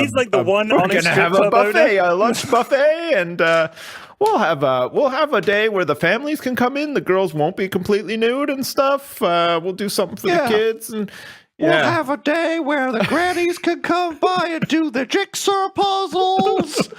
He's like the one We're honest gonna strip have a club buffet, owner. a lunch buffet, and we'll have a day where the families can come in. The girls won't be completely nude and stuff. We'll do something for the kids, and We'll have a day where the grannies can come by and do the jigsaw puzzles.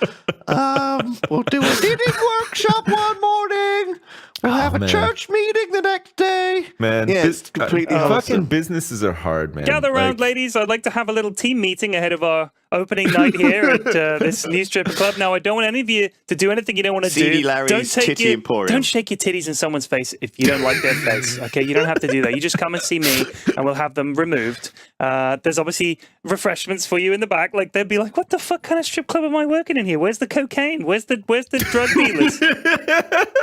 We'll do a knitting workshop one morning. We'll have a church meeting the next day. Man, Yeah, it's completely fucking businesses are hard, man. Gather round, ladies. I'd like to have a little team meeting ahead of our opening night here at this new stripper club. Now, I don't want any of you to do anything you don't want to do. CD Larry's Titty Emporium. Don't shake your titties in someone's face if you don't like their face. Okay, you don't have to do that. You just come and see me, and we'll have them removed. There's obviously refreshments for you in the back. Like they'd be like, "What the fuck kind of strip club am I working in here? Where's the cocaine? Where's the drug dealers?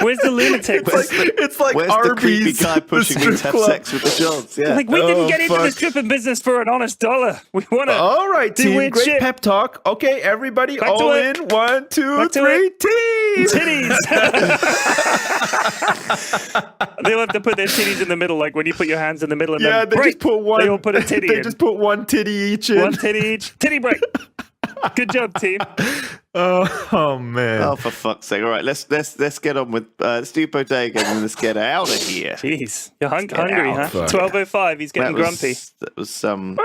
Where's the lunatics?" It's like Where's Arby's, the creepy guy pushing me to have sex with the Johns? Yeah. Like we didn't get into the stripping business for an honest dollar. We want to. All right, do team. weird Great shit. pep talk. Okay, everybody, Back to all it. in. 1, 2, Back to 3, it. team. Titties. They'll have to put their titties in the middle, like when you put your hands in the middle and Yeah, then they break. just put one. They all put a titty They in. just put one titty each in. One titty each. Titty break. Good job, team. Oh man. Oh, for fuck's sake! All right, let's get on with let's do Bodega and let's get out of here. Jeez, you're hungry, out, huh? fuck. 12:05. He's getting grumpy. That was some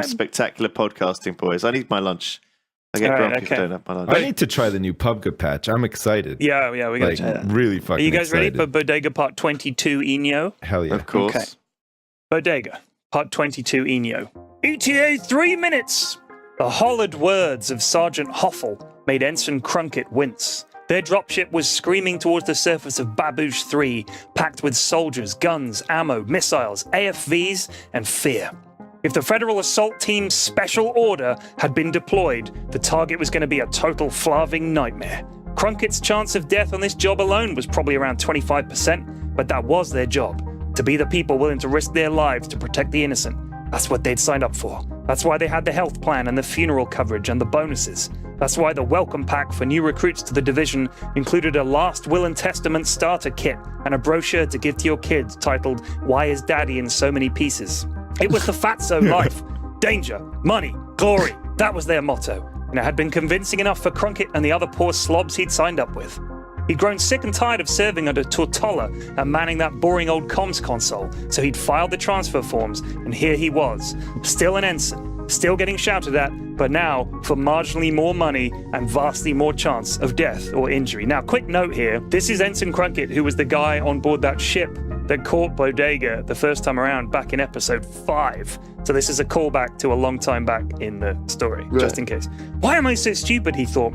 spectacular podcasting, boys. I need my lunch. I get All right, grumpy if I okay. don't have my lunch. I need to try the new Pubga patch. I'm excited. Yeah, we got Like, to. really Are fucking you guys ready excited. for Bodega Part 22 Eno? Hell yeah. Of course. Okay. Bodega Part 22 Eno. ETA 3 minutes. The hollered words of Sergeant Hoffel made Ensign Crunkett wince. Their dropship was screaming towards the surface of Baboosh 3, packed with soldiers, guns, ammo, missiles, AFVs, and fear. If the Federal Assault Team's special order had been deployed, the target was going to be a total flaving nightmare. Crunkett's chance of death on this job alone was probably around 25%, but that was their job. To be the people willing to risk their lives to protect the innocent. That's what they'd signed up for. That's why they had the health plan and the funeral coverage and the bonuses. That's why the welcome pack for new recruits to the division included a Last Will and Testament starter kit and a brochure to give to your kids titled, "Why is Daddy in So Many Pieces?" It was the Fatso life. Danger, money, glory. That was their motto. And it had been convincing enough for Crunkett and the other poor slobs he'd signed up with. He'd grown sick and tired of serving under Tortola and manning that boring old comms console, so he'd filed the transfer forms, and here he was, still an ensign, still getting shouted at, but now for marginally more money and vastly more chance of death or injury. Now, quick note here, this is Ensign Crunkett, who was the guy on board that ship that caught Bodega the first time around back in episode 5. So this is a callback to a long time back in the story, just in case. Why am I so stupid, he thought.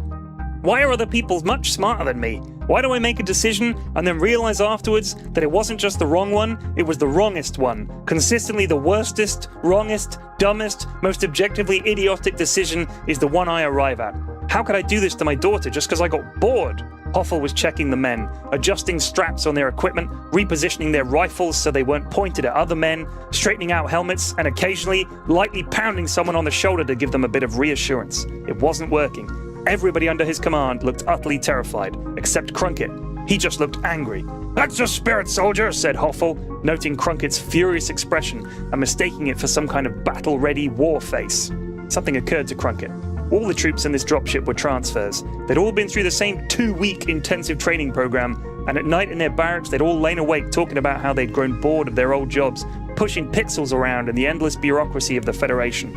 Why are other people much smarter than me? Why do I make a decision and then realize afterwards that it wasn't just the wrong one, it was the wrongest one? Consistently the worstest, wrongest, dumbest, most objectively idiotic decision is the one I arrive at. How could I do this to my daughter just because I got bored? Hoffel was checking the men, adjusting straps on their equipment, repositioning their rifles so they weren't pointed at other men, straightening out helmets, and occasionally lightly pounding someone on the shoulder to give them a bit of reassurance. It wasn't working. Everybody under his command looked utterly terrified, except Crunkett. He just looked angry. "That's the spirit, soldier," said Hoffel, noting Crunkett's furious expression and mistaking it for some kind of battle-ready war face. Something occurred to Crunkett. All the troops in this dropship were transfers. They'd all been through the same 2-week intensive training program, and at night in their barracks they'd all lain awake talking about how they'd grown bored of their old jobs, pushing pixels around in the endless bureaucracy of the Federation.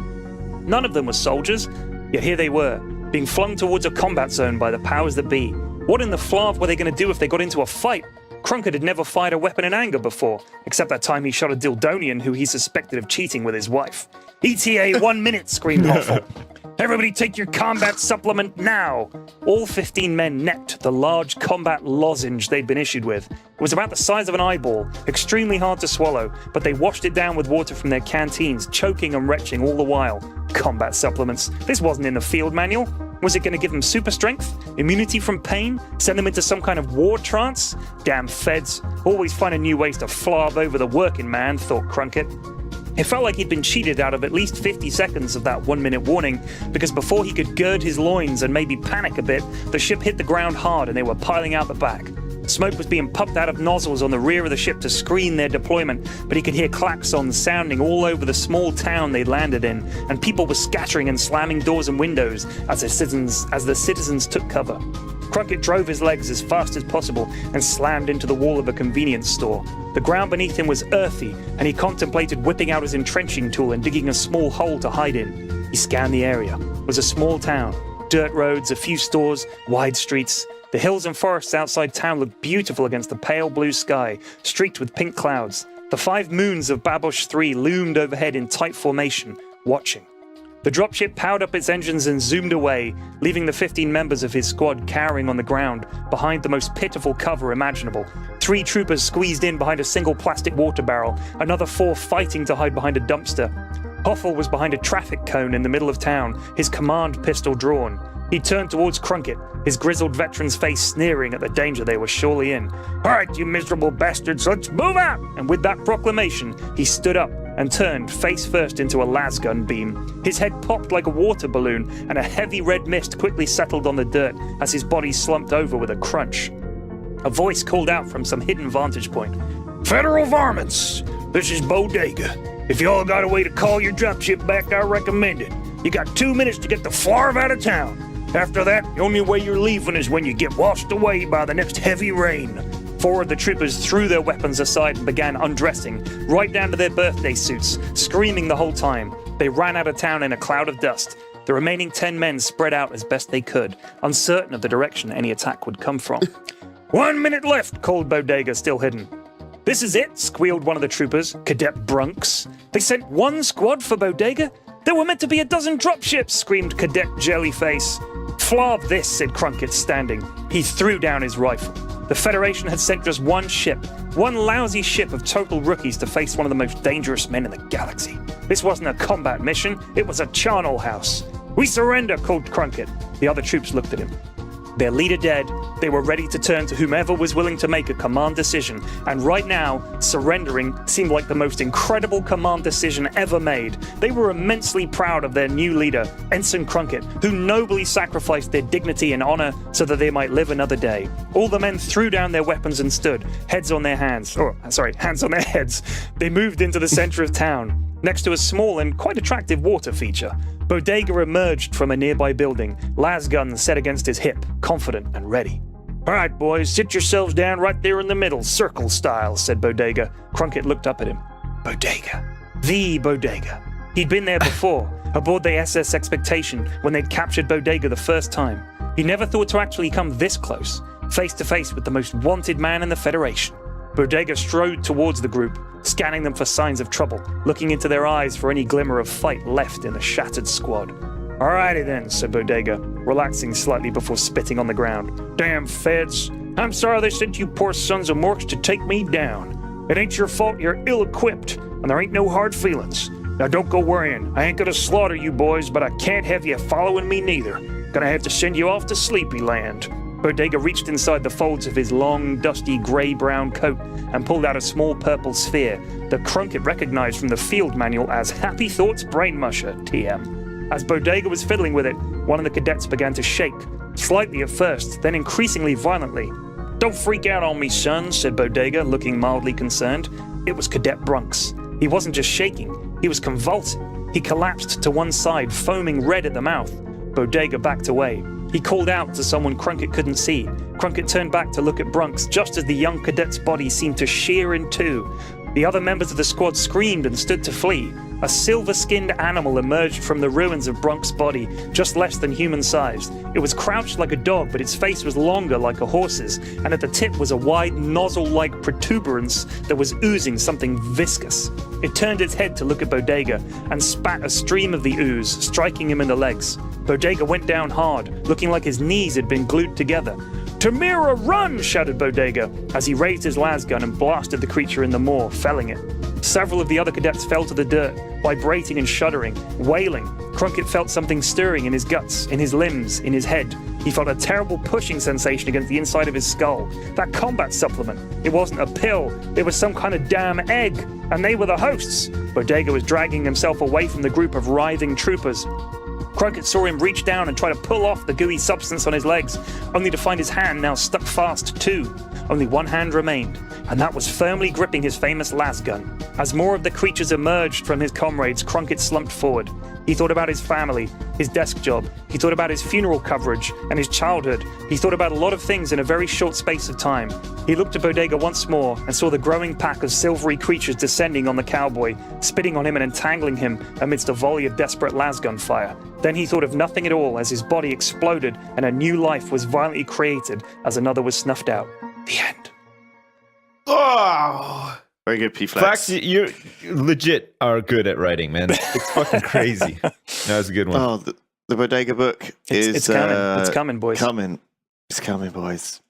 None of them were soldiers, yet here they were, being flung towards a combat zone by the powers that be. What in the flav were they going to do if they got into a fight? Crunkett had never fired a weapon in anger before, except that time he shot a Dildonian who he suspected of cheating with his wife. "ETA 1 minute," screamed Hoffel. "Everybody take your combat supplement now!" All 15 men necked the large combat lozenge they'd been issued with. It was about the size of an eyeball, extremely hard to swallow, but they washed it down with water from their canteens, choking and retching all the while. Combat supplements. This wasn't in the field manual. Was it going to give them super strength? Immunity from pain? Send them into some kind of war trance? Damn feds. Always finding new ways to flarb over the working man, thought Crunkett. It felt like he'd been cheated out of at least 50 seconds of that 1 minute warning, because before he could gird his loins and maybe panic a bit, the ship hit the ground hard and they were piling out the back. Smoke was being pumped out of nozzles on the rear of the ship to screen their deployment, but he could hear klaxons sounding all over the small town they'd landed in, and people were scattering and slamming doors and windows as the citizens took cover. Crunkett drove his legs as fast as possible and slammed into the wall of a convenience store. The ground beneath him was earthy, and he contemplated whipping out his entrenching tool and digging a small hole to hide in. He scanned the area. It was a small town. Dirt roads, a few stores, wide streets. The hills and forests outside town looked beautiful against the pale blue sky, streaked with pink clouds. The 5 moons of Babosh 3 loomed overhead in tight formation, watching. The dropship powered up its engines and zoomed away, leaving the 15 members of his squad cowering on the ground, behind the most pitiful cover imaginable. 3 troopers squeezed in behind a single plastic water barrel, another 4 fighting to hide behind a dumpster. Hoffel was behind a traffic cone in the middle of town, his command pistol drawn. He turned towards Crunkett, his grizzled veteran's face sneering at the danger they were surely in. "All right, you miserable bastards, let's move out!" And with that proclamation, he stood up and turned face first into a lasgun beam. His head popped like a water balloon, and a heavy red mist quickly settled on the dirt as his body slumped over with a crunch. A voice called out from some hidden vantage point. "Federal varmints, this is Bodega. If y'all got a way to call your dropship back, I recommend it. You got 2 minutes to get the flarv out of town. After that, the only way you're leaving is when you get washed away by the next heavy rain." 4 of the troopers threw their weapons aside and began undressing, right down to their birthday suits, screaming the whole time. They ran out of town in a cloud of dust. The remaining 10 men spread out as best they could, uncertain of the direction any attack would come from. 1 minute left, called Bodega, still hidden. "This is it," squealed one of the troopers, Cadet Brunks. "They sent 1 squad for Bodega? There were meant to be a dozen dropships," screamed Cadet Jellyface. "Flarv this," said Crunkett, standing. He threw down his rifle. The Federation had sent just 1 ship, 1 lousy ship of total rookies to face one of the most dangerous men in the galaxy. This wasn't a combat mission, it was a charnel house. "We surrender," called Crunkett. The other troops looked at him. Their leader dead, they were ready to turn to whomever was willing to make a command decision, and right now, surrendering seemed like the most incredible command decision ever made. They were immensely proud of their new leader, Ensign Crunkett, who nobly sacrificed their dignity and honor so that they might live another day. All the men threw down their weapons and stood, hands on their heads. They moved into the center of town, next to a small and quite attractive water feature. Bodega emerged from a nearby building, lasgun set against his hip, confident and ready. "All right, boys, sit yourselves down right there in the middle, circle style," said Bodega. Crunkett looked up at him. Bodega. The Bodega. He'd been there before, aboard the SS Expectation, when they'd captured Bodega the first time. He never thought to actually come this close, face to face with the most wanted man in the Federation. Bodega strode towards the group, scanning them for signs of trouble, looking into their eyes for any glimmer of fight left in the shattered squad. "Alrighty then," said Bodega, relaxing slightly before spitting on the ground. "Damn feds. I'm sorry they sent you poor sons of morks to take me down. It ain't your fault you're ill-equipped, and there ain't no hard feelings. Now don't go worrying. I ain't gonna slaughter you boys, but I can't have you following me neither. Gonna have to send you off to Sleepy Land." Bodega reached inside the folds of his long, dusty, grey-brown coat and pulled out a small purple sphere that Crunkett recognized from the field manual as Happy Thoughts Brain Musher, TM. As Bodega was fiddling with it, one of the cadets began to shake, slightly at first, then increasingly violently. "Don't freak out on me, son," said Bodega, looking mildly concerned. It was Cadet Brunks. He wasn't just shaking, he was convulsing. He collapsed to one side, foaming red at the mouth. Bodega backed away. He called out to someone Crunkett couldn't see. Crunkett turned back to look at Brunks just as the young cadet's body seemed to shear in two. The other members of the squad screamed and stood to flee. A silver-skinned animal emerged from the ruins of Brunks' body, just less than human-sized. It was crouched like a dog, but its face was longer like a horse's, and at the tip was a wide nozzle-like protuberance that was oozing something viscous. It turned its head to look at Bodega and spat a stream of the ooze, striking him in the legs. Bodega went down hard, looking like his knees had been glued together. "Tamira, run!" shouted Bodega as he raised his lasgun and blasted the creature in the maw, felling it. Several of the other cadets fell to the dirt, vibrating and shuddering, wailing. Crunkett felt something stirring in his guts, in his limbs, in his head. He felt a terrible pushing sensation against the inside of his skull. That combat supplement. It wasn't a pill. It was some kind of damn egg. And they were the hosts. Bodega was dragging himself away from the group of writhing troopers. Crunkett saw him reach down and try to pull off the gooey substance on his legs, only to find his hand now stuck fast too. only one hand remained, and that was firmly gripping his famous las gun. As more of the creatures emerged from his comrades, Crunkit slumped forward. He thought about his family, his desk job. He thought about his funeral coverage and his childhood. He thought about a lot of things in a very short space of time. He looked at Bodega once more and saw the growing pack of silvery creatures descending on the cowboy, spitting on him and entangling him amidst a volley of desperate lasgun fire. Then he thought of nothing at all as his body exploded and a new life was violently created as another was snuffed out. The end. Oh! Very good, P-Flex. Flex, you legit are good at writing, man. It's fucking crazy. That was a good one. Oh, the Bodega book is... It's coming. It's coming, boys. It's coming, boys.